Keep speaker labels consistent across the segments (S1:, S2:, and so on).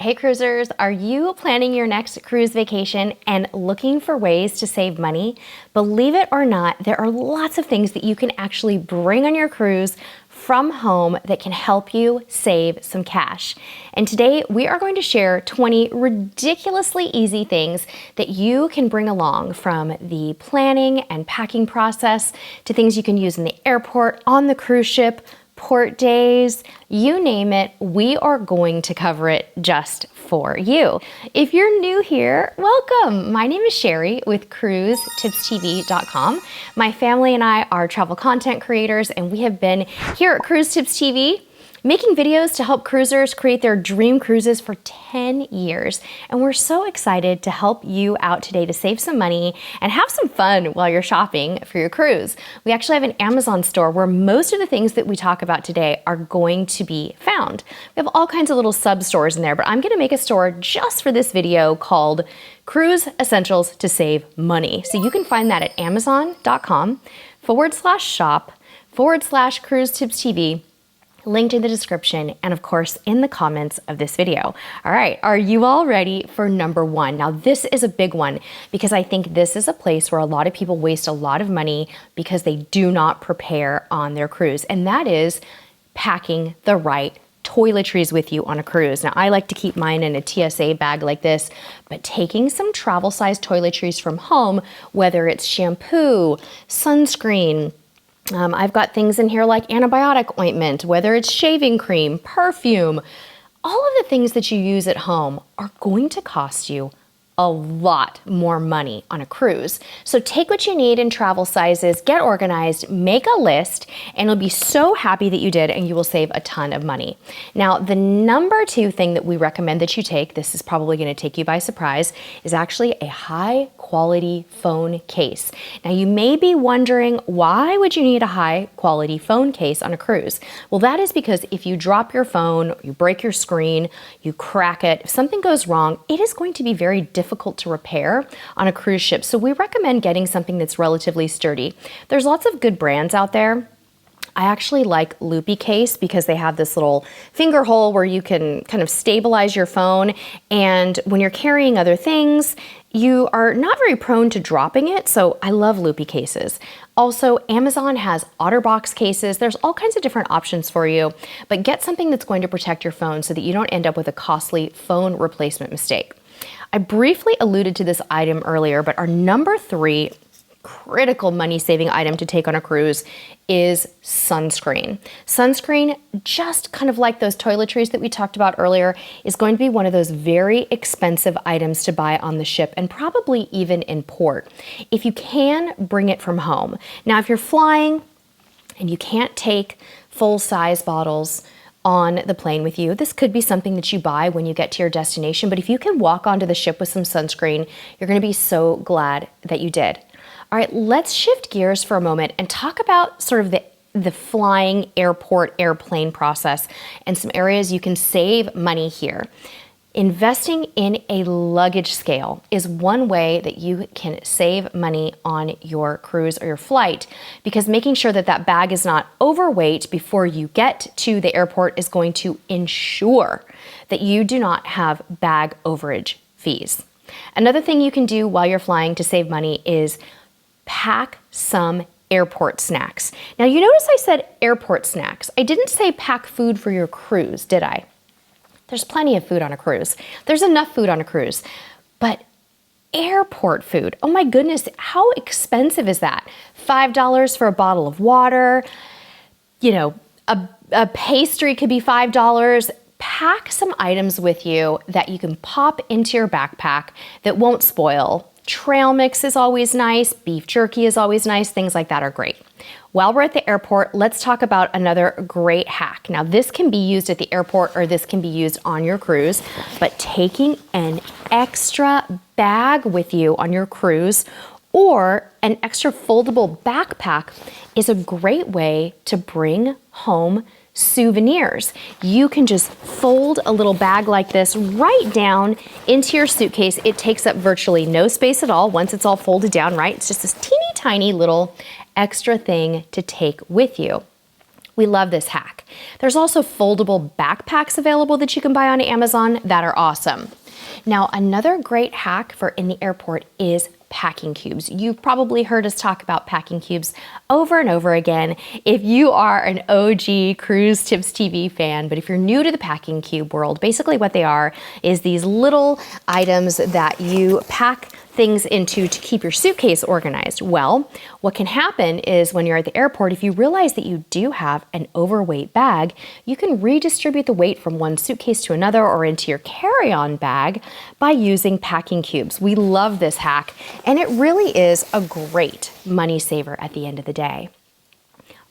S1: Hey cruisers, are you planning your next cruise vacation and looking for ways to save money? Believe it or not, there are lots of things that you can actually bring on your cruise from home that can help you save some cash. And today we are going to share 20 ridiculously easy things that you can bring along, from the planning and packing process to things you can use in the airport, on the cruise ship, port days, you name it, we are going to cover it just for you. If you're new here, welcome. My name is Sherry with CruiseTipsTV.com. My family and I are travel content creators, and we have been here at Cruise Tips TV making videos to help cruisers create their dream cruises for 10 years. And we're so excited to help you out today to save some money and have some fun while you're shopping for your cruise. We actually have an Amazon store where most of the things that we talk about today are going to be found. We have all kinds of little sub stores in there, but I'm gonna make a store just for this video called Cruise Essentials to Save Money. So you can find that at amazon.com/shop/CruiseTipsTV. linked in the description and of course in the comments of this video. All right, are you all ready for number one? Now this is a big one because I think this is a place where a lot of people waste a lot of money because they do not prepare on their cruise, and that is packing the right toiletries with you on a cruise. Now I like to keep mine in a TSA bag like this, but taking some travel size toiletries from home, whether it's shampoo, sunscreen, I've got things in here like antibiotic ointment, whether it's shaving cream, perfume, all of the things that you use at home are going to cost you a lot more money on a cruise. So take what you need in travel sizes, get organized, make a list, and you'll be so happy that you did, and you will save a ton of money. Now, the number two thing that we recommend that you take, this is probably gonna take you by surprise, is actually a high quality phone case. Now you may be wondering, why would you need a high quality phone case on a cruise? Well, that is because if you drop your phone, you break your screen, you crack it, if something goes wrong, it is going to be very difficult to repair on a cruise ship. So we recommend getting something that's relatively sturdy. There's lots of good brands out there. I actually like Loopy Case because they have this little finger hole where you can kind of stabilize your phone, and when you're carrying other things, you are not very prone to dropping it, so I love Loopy cases. Also, Amazon has OtterBox cases. There's all kinds of different options for you, but get something that's going to protect your phone so that you don't end up with a costly phone replacement mistake. I briefly alluded to this item earlier, but our number three critical money-saving item to take on a cruise is sunscreen. Sunscreen, just kind of like those toiletries that we talked about earlier, is going to be one of those very expensive items to buy on the ship, and probably even in port. If you can, bring it from home. Now, if you're flying and you can't take full-size bottles on the plane with you, this could be something that you buy when you get to your destination, but if you can walk onto the ship with some sunscreen, you're gonna be so glad that you did. All right, let's shift gears for a moment and talk about sort of the flying airport airplane process and some areas you can save money here. Investing in a luggage scale is one way that you can save money on your cruise or your flight, because making sure that that bag is not overweight before you get to the airport is going to ensure that you do not have bag overage fees. Another thing you can do while you're flying to save money is pack some airport snacks. Now you notice I said airport snacks. I didn't say pack food for your cruise, did I? There's plenty of food on a cruise. There's enough food on a cruise, but airport food, oh my goodness, how expensive is that? $5 for a bottle of water, you know, a pastry could be $5. Pack some items with you that you can pop into your backpack that won't spoil. Trail mix is always nice, beef jerky is always nice, things like that are great. While we're at the airport, let's talk about another great hack. Now this can be used at the airport or this can be used on your cruise, but taking an extra bag with you on your cruise or an extra foldable backpack is a great way to bring home souvenirs. You can just fold a little bag like this right down into your suitcase. It takes up virtually no space at all once it's all folded down, right? It's just this teeny tiny little extra thing to take with you. We love this hack. There's also foldable backpacks available that you can buy on Amazon that are awesome. Now, another great hack for in the airport is packing cubes. You've probably heard us talk about packing cubes over and over again if you are an OG Cruise Tips TV fan. But if you're new to the packing cube world, basically what they are is these little items that you pack things into to keep your suitcase organized. Well, what can happen is when you're at the airport, if you realize that you do have an overweight bag, you can redistribute the weight from one suitcase to another or into your carry-on bag by using packing cubes. We love this hack, and it really is a great money saver at the end of the day.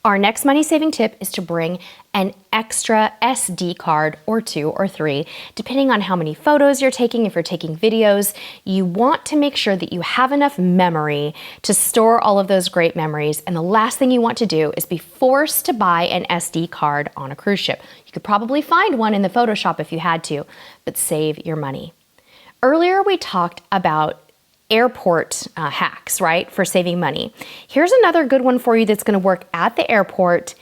S1: Our next money-saving tip is to bring an extra SD card or 2 or 3, depending on how many photos you're taking. If you're taking videos, you want to make sure that you have enough memory to store all of those great memories. And the last thing you want to do is be forced to buy an SD card on a cruise ship. You could probably find one in the photo shop if you had to, but save your money. Earlier, we talked about airport hacks, right, for saving money. Here's another good one for you that's going to work at the airport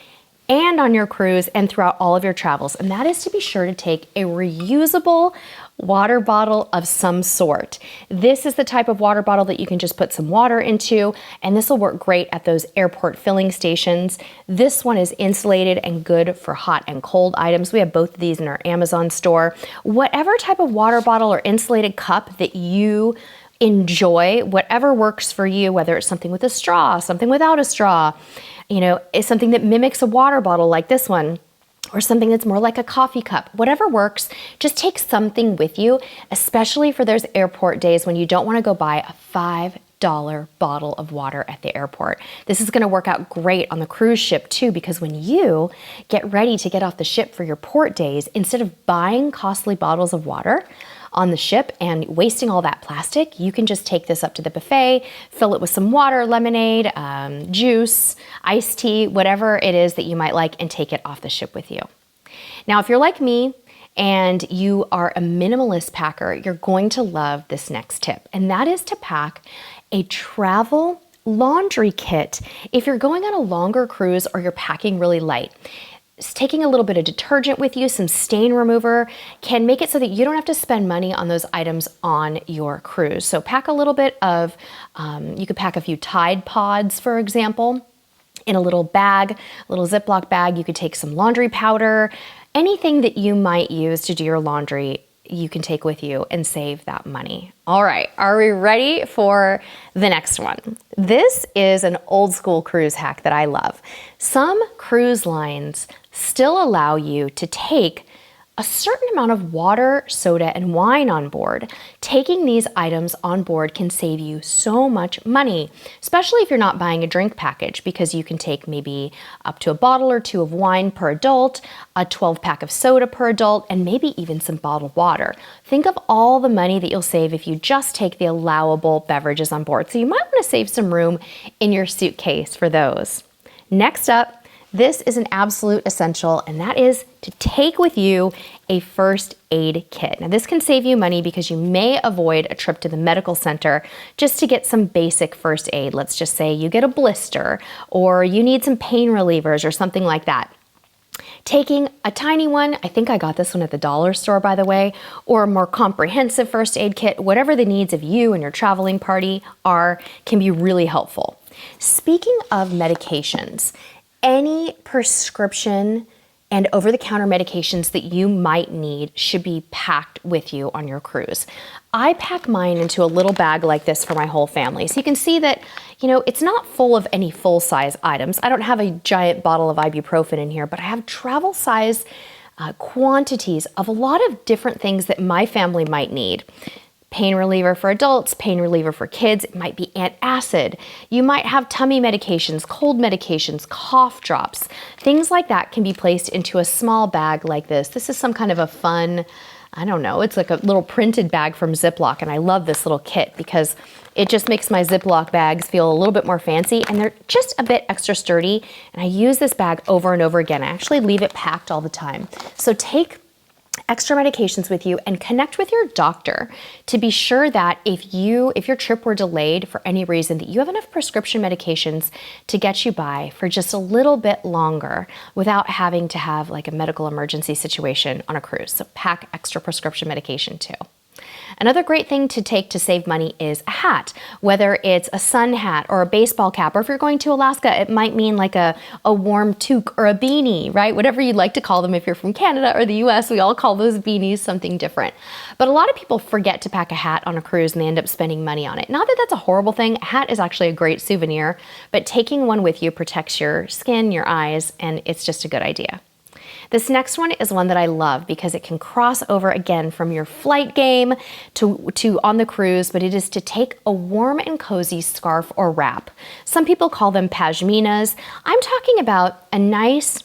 S1: and on your cruise and throughout all of your travels, and that is to be sure to take a reusable water bottle of some sort. This is the type of water bottle that you can just put some water into, and this will work great at those airport filling stations. This one is insulated and good for hot and cold items. We have both of these in our Amazon store. Whatever type of water bottle or insulated cup that you enjoy, whatever works for you, whether it's something with a straw, something without a straw, is something that mimics a water bottle like this one, or something that's more like a coffee cup. Whatever works, just take something with you, especially for those airport days when you don't want to go buy a $5 bottle of water at the airport. This is going to work out great on the cruise ship too, because when you get ready to get off the ship for your port days, instead of buying costly bottles of water on the ship and wasting all that plastic, you can just take this up to the buffet, fill it with some water, lemonade, juice, iced tea, whatever it is that you might like, and take it off the ship with you. Now, if you're like me and you are a minimalist packer, you're going to love this next tip, and that is to pack a travel laundry kit. If you're going on a longer cruise or you're packing really light, taking a little bit of detergent with you, some stain remover, can make it so that you don't have to spend money on those items on your cruise. So pack a little bit of, you could pack a few Tide Pods, for example, in a little bag, a little Ziploc bag. You could take some laundry powder, anything that you might use to do your laundry, you can take with you and save that money. All right, are we ready for the next one? This is an old school cruise hack that I love. Some cruise lines still allow you to take a certain amount of water, soda, and wine on board. Taking these items on board can save you so much money, especially if you're not buying a drink package, because you can take maybe up to a bottle or 2 of wine per adult, a 12-pack of soda per adult, and maybe even some bottled water. Think of all the money that you'll save if you just take the allowable beverages on board. So you might want to save some room in your suitcase for those. Next up, this is an absolute essential, and that is to take with you a first aid kit. Now, this can save you money because you may avoid a trip to the medical center just to get some basic first aid. Let's just say you get a blister or you need some pain relievers or something like that. Taking a tiny one, I think I got this one at the dollar store, by the way, or a more comprehensive first aid kit, whatever the needs of you and your traveling party are, can be really helpful. Speaking of medications, any prescription and over-the-counter medications that you might need should be packed with you on your cruise. I pack mine into a little bag like this for my whole family. So you can see that, it's not full of any full-size items. I don't have a giant bottle of ibuprofen in here, but I have travel-size quantities of a lot of different things that my family might need. Pain reliever for adults, pain reliever for kids. It might be antacid. You might have tummy medications, cold medications, cough drops. Things like that can be placed into a small bag like this. This is some kind of a fun, I don't know, it's like a little printed bag from Ziploc, and I love this little kit because it just makes my Ziploc bags feel a little bit more fancy, and they're just a bit extra sturdy, and I use this bag over and over again. I actually leave it packed all the time. So take extra medications with you, and connect with your doctor to be sure that if your trip were delayed for any reason, that you have enough prescription medications to get you by for just a little bit longer without having to have like a medical emergency situation on a cruise. So pack extra prescription medication too. Another great thing to take to save money is a hat, whether it's a sun hat or a baseball cap, or if you're going to Alaska, it might mean like a warm toque or a beanie, right? Whatever you'd like to call them. If you're from Canada or the US, we all call those beanies something different. But a lot of people forget to pack a hat on a cruise and they end up spending money on it. Not that that's a horrible thing. A hat is actually a great souvenir, but taking one with you protects your skin, your eyes, and it's just a good idea. This next one is one that I love because it can cross over again from your flight game to on the cruise, but it is to take a warm and cozy scarf or wrap. Some people call them pashminas. I'm talking about a nice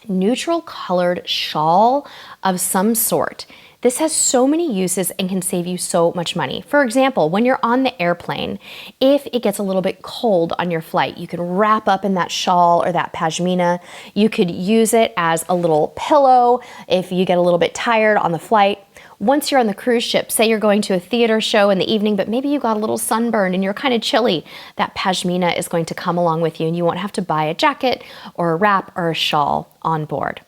S1: neutral colored shawl of some sort. This has so many uses and can save you so much money. For example, when you're on the airplane, if it gets a little bit cold on your flight, you can wrap up in that shawl or that pashmina. You could use it as a little pillow if you get a little bit tired on the flight. Once you're on the cruise ship, say you're going to a theater show in the evening, but maybe you got a little sunburn and you're kind of chilly, that pashmina is going to come along with you and you won't have to buy a jacket or a wrap or a shawl on board.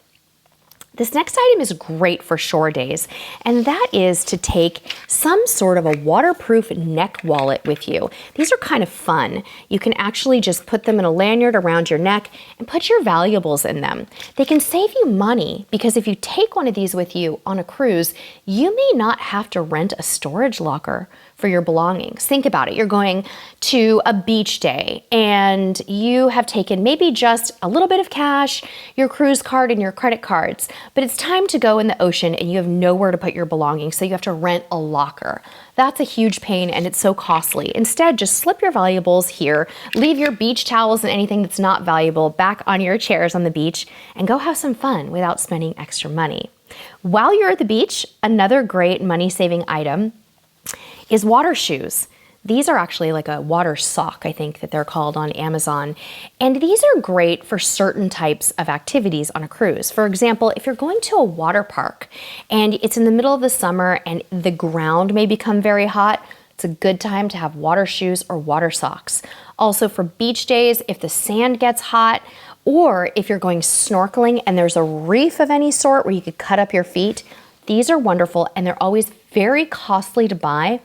S1: This next item is great for shore days, and that is to take some sort of a waterproof neck wallet with you. These are kind of fun. You can actually just put them in a lanyard around your neck and put your valuables in them. They can save you money because if you take one of these with you on a cruise, you may not have to rent a storage locker for your belongings. Think about it. You're going to a beach day and you have taken maybe just a little bit of cash, your cruise card and your credit cards, but it's time to go in the ocean and you have nowhere to put your belongings, so you have to rent a locker. That's a huge pain and it's so costly. Instead, just slip your valuables here, leave your beach towels and anything that's not valuable back on your chairs on the beach, and go have some fun without spending extra money. While you're at the beach, another great money-saving item is water shoes. These are actually like a water sock, I think that they're called on Amazon. And these are great for certain types of activities on a cruise. For example, if you're going to a water park and it's in the middle of the summer and the ground may become very hot, it's a good time to have water shoes or water socks. Also for beach days, if the sand gets hot, or if you're going snorkeling and there's a reef of any sort where you could cut up your feet, these are wonderful and they're always very costly to buy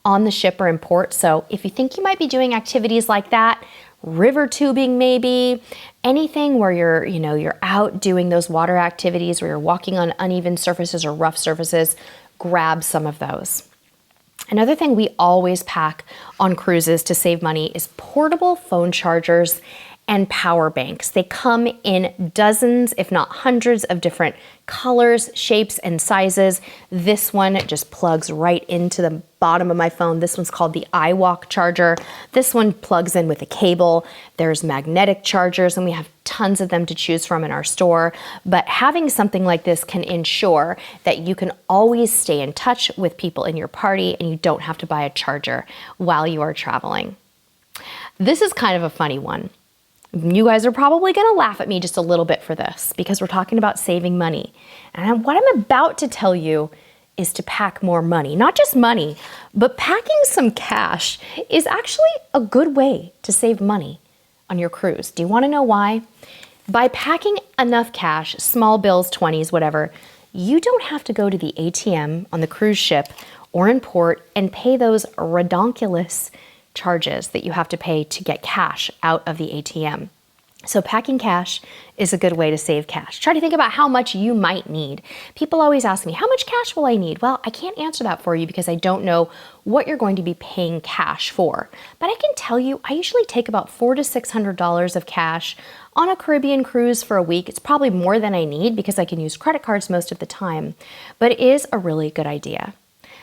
S1: on the ship or in port. So if you think you might be doing activities like that, river tubing maybe, anything where you're out doing those water activities where you're walking on uneven surfaces or rough surfaces, grab some of those. Another thing we always pack on cruises to save money is portable phone chargers and power banks. They come in dozens, if not hundreds of different colors, shapes, and sizes. This one just plugs right into the bottom of my phone. This one's called the iWalk charger. This one plugs in with a cable. There's magnetic chargers, and we have tons of them to choose from in our store. But having something like this can ensure that you can always stay in touch with people in your party and you don't have to buy a charger while you are traveling. This is kind of a funny one. You guys are probably going to laugh at me just a little bit for this because we're talking about saving money. And what I'm about to tell you is to pack more money. Not just money, but packing some cash is actually a good way to save money on your cruise. Do you want to know why? By packing enough cash, small bills, 20s, whatever, you don't have to go to the ATM on the cruise ship or in port and pay those redonkulous charges that you have to pay to get cash out of the ATM. So packing cash is a good way to save cash. Try to think about how much you might need. People always ask me, how much cash will I need? Well, I can't answer that for you because I don't know what you're going to be paying cash for. But I can tell you, I usually take about $400 to $600 of cash on a Caribbean cruise for a week. It's probably more than I need because I can use credit cards most of the time, but it is a really good idea.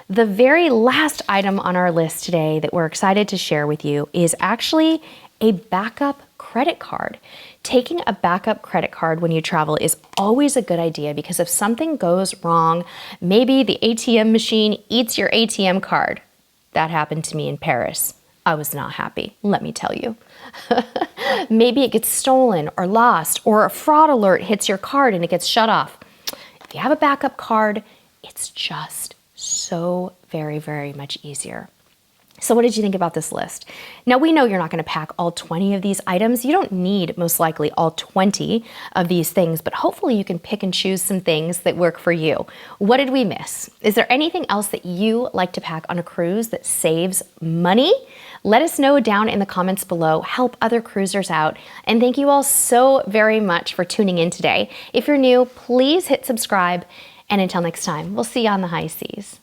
S1: The very last item on our list today that we're excited to share with you is actually a backup credit card. Taking a backup credit card when you travel is always a good idea because if something goes wrong, maybe the ATM machine eats your ATM card. That happened to me in Paris. I was not happy, let me tell you. Maybe it gets stolen or lost, or a fraud alert hits your card and it gets shut off. if you have a backup card, it's just so very, very much easier. So what did you think about this list? Now we know you're not going to pack all 20 of these items. You don't need most likely all 20 of these things, but hopefully you can pick and choose some things that work for you. What did we miss? Is there anything else that you like to pack on a cruise that saves money? Let us know down in the comments below. Help other cruisers out. And thank you all so very much for tuning in today. If you're new, please hit subscribe. And until next time, we'll see you on the high seas.